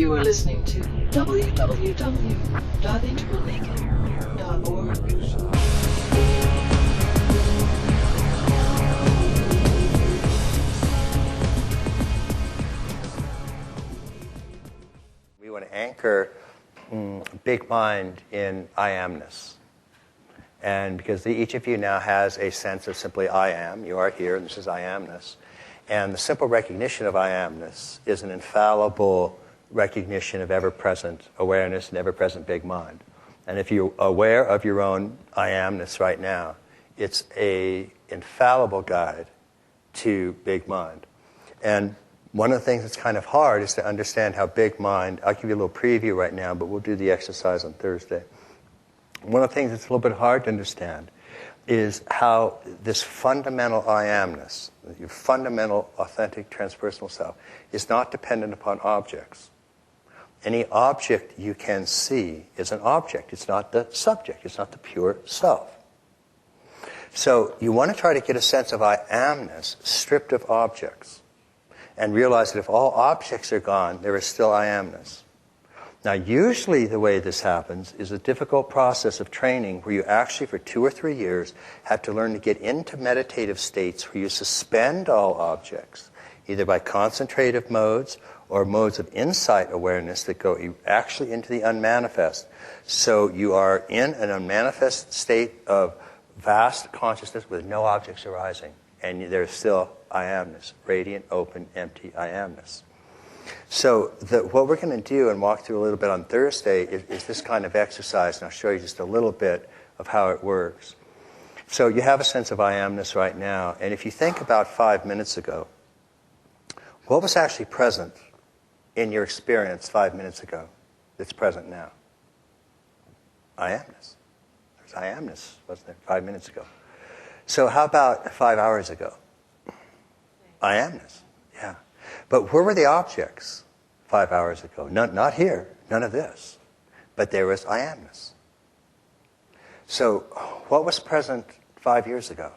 You are listening to www.integralnaked.org. We want to anchor big mind in I amness. And because each of you now has a sense of simply I am, you are here, and this is I amness. And the simple recognition of I amness is an infallible recognition of ever-present awareness and ever-present big mind. And if you're aware of your own I amness right now, it's an infallible guide to big mind. And one of the things that's kind of hard is to understand how big mind, I'll give you a little preview right now, but we'll do the exercise on Thursday. One of the things that's a little bit hard to understand is how this fundamental I amness, your fundamental authentic transpersonal self, is not dependent upon objects. Any object you can see is an object. It's not the subject. It's not the pure self. So you want to try to get a sense of I amness stripped of objects and realize that if all objects are gone, there is still I amness. Now, usually the way this happens is a difficult process of training where you actually, for 2 or 3 years, have to learn to get into meditative states where you suspend all objects, either by concentrative modes or modes of insight awareness that go actually into the unmanifest. So you are in an unmanifest state of vast consciousness with no objects arising, and there's still I amness, radiant, open, empty I amness. So what we're going to do and walk through a little bit on Thursday is this kind of exercise, and I'll show you just a little bit of how it works. So you have a sense of I amness right now, and if you think about 5 minutes ago, what was actually present in your experience 5 minutes ago that's present now? I amness. There's I amness, wasn't there, 5 minutes ago? So how about 5 hours ago? I amness, yeah. But where were the objects 5 hours ago? Not here, none of this. But there was I amness. So what was present 5 years ago?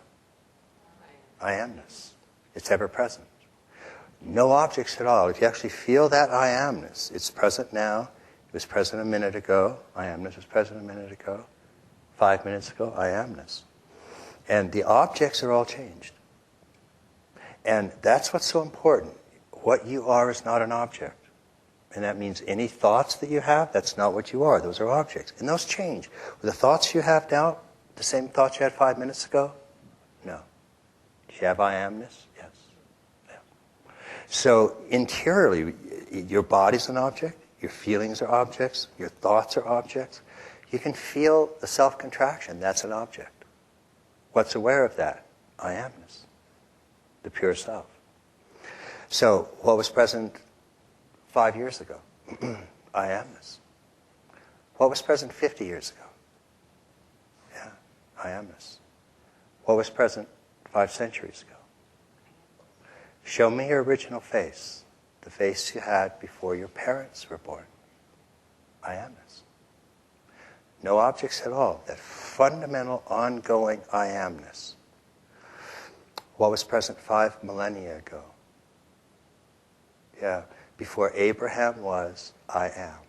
I amness. It's ever present. No objects at all. If you actually feel that I amness, it's present now. It was present a minute ago. I amness was present a minute ago. 5 minutes ago, I amness. And the objects are all changed. And that's what's so important. What you are is not an object. And that means any thoughts that you have, that's not what you are. Those are objects. And those change. Were the thoughts you have now the same thoughts you had 5 minutes ago? No. Do you have I amness? Yes. Yeah. So interiorly, your body's an object. Your feelings are objects. Your thoughts are objects. You can feel the self-contraction. That's an object. What's aware of that? I amness. The pure self. So, what was present 5 years ago? I amness. What was present 50 years ago? Yeah, I amness. What was present 5 centuries ago? Show me your original face, the face you had before your parents were born. I amness. No objects at all. That fundamental, ongoing I amness. What was present 5 millennia ago? Yeah, before Abraham was, I am.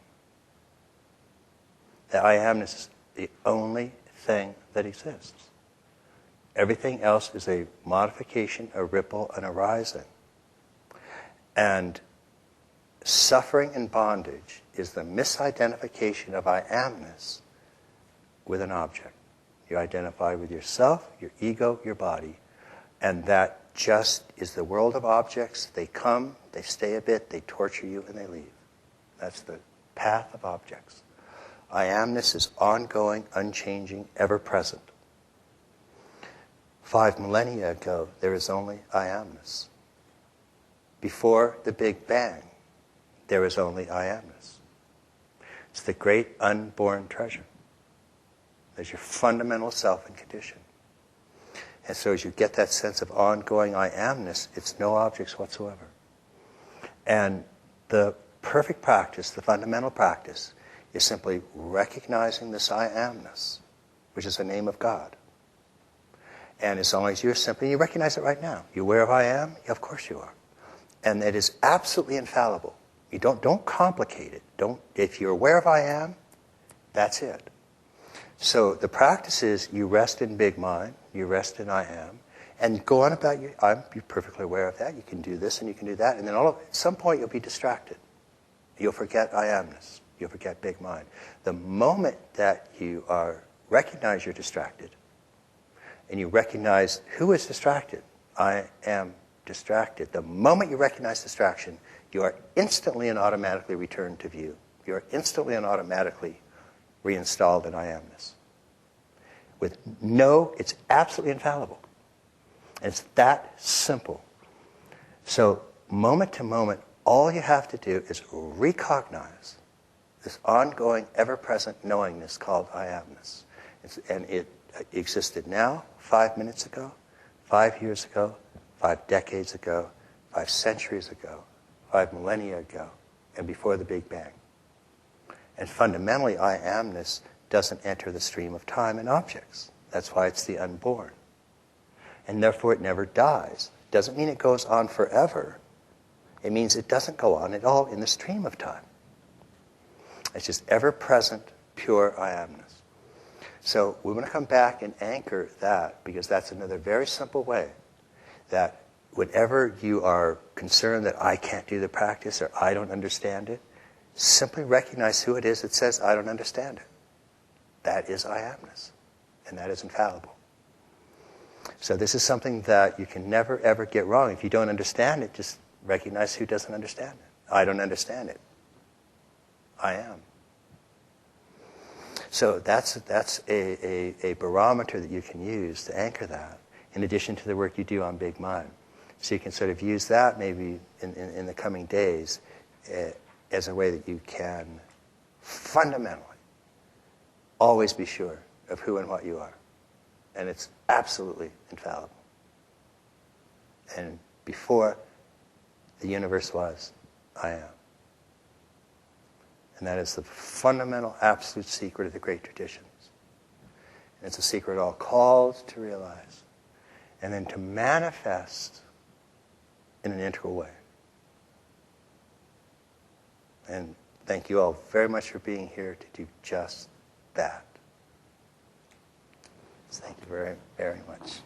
The I amness is the only thing that exists. Everything else is a modification, a ripple, an arising. And suffering and bondage is the misidentification of I amness with an object. You identify with yourself, your ego, your body, and that just is the world of objects. They come, they stay a bit, they torture you, and they leave. That's the path of objects. I amness is ongoing, unchanging, ever-present. 5 millennia ago, there is only I amness. Before the Big Bang, there is only I amness. It's the great unborn treasure. There's your fundamental self and condition. And so as you get that sense of ongoing I amness, it's no objects whatsoever. And the perfect practice, the fundamental practice, is simply recognizing this I amness, which is the name of God. And as long as you recognize it right now. You're aware of I am? Yeah, of course you are. And it is absolutely infallible. You don't complicate it. If you're aware of I am, that's it. So the practice is you rest in big mind, you rest in I am, and go on about your you're perfectly aware of that. You can do this and you can do that, and then at some point you'll be distracted. You'll forget I amness. You'll forget big mind. The moment that you recognize you're distracted, and you recognize who is distracted, I am distracted. The moment you recognize distraction, you are instantly and automatically returned to view. You are instantly and automatically reinstalled in I amness. It's absolutely infallible. And it's that simple. So moment to moment, all you have to do is recognize this ongoing, ever-present knowingness called I amness. And it existed now, 5 minutes ago, 5 years ago, 5 decades ago, 5 centuries ago, 5 millennia ago, and before the Big Bang. And fundamentally, I amness doesn't enter the stream of time and objects. That's why it's the unborn. And therefore it never dies. Doesn't mean it goes on forever. It means it doesn't go on at all in the stream of time. It's just ever-present, pure I amness. So we want to come back and anchor that, because that's another very simple way that whenever you are concerned that I can't do the practice or I don't understand it, simply recognize who it is that says I don't understand it. That is I amness, and that is infallible. So this is something that you can never, ever get wrong. If you don't understand it, just recognize who doesn't understand it. I don't understand it. I am. So that's a barometer that you can use to anchor that, in addition to the work you do on big mind. So you can sort of use that maybe in the coming days as a way that you can fundamentally always be sure of who and what you are. And it's absolutely infallible. And before the universe was, I am. And that is the fundamental, absolute secret of the great traditions. And it's a secret all called to realize and then to manifest in an integral way. And thank you all very much for being here to do just that. Thank you very, very much.